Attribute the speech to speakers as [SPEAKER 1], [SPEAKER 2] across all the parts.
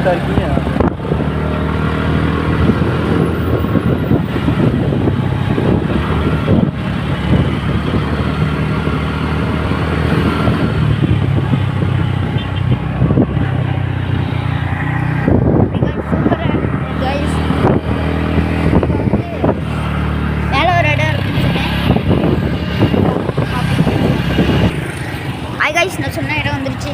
[SPEAKER 1] சைலண்டாக இருக்கீங்க.
[SPEAKER 2] நான் சொன்ன இடம் வந்துருச்சு.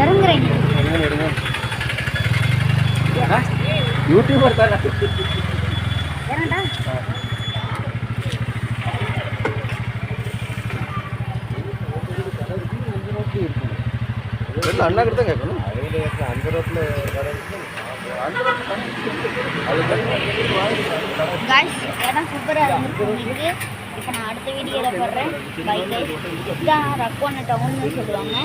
[SPEAKER 2] இறங்குறேன்.
[SPEAKER 1] யூடியூபர் தானே.
[SPEAKER 2] இறங்கடா.
[SPEAKER 1] அண்ணா கிட்ட தான் கேட்கணும்.
[SPEAKER 2] காய்ஸ் இடம் சூப்பராக இருந்துருக்கு. இப்போ நான் அடுத்த வீடியோவில் போடுறேன். Bye guys. இதுதான் ரக்கோன டவுன்னு சொல்லுவாங்க.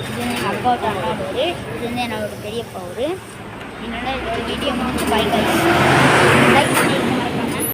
[SPEAKER 2] இது எங்கள் அப்பாவோட அண்ணாவோட ஊர். இது வந்து என்னோட பெரியப்பா ஊர். என்னோட வீடியோ முடிஞ்சு பை கைஸ். லைக்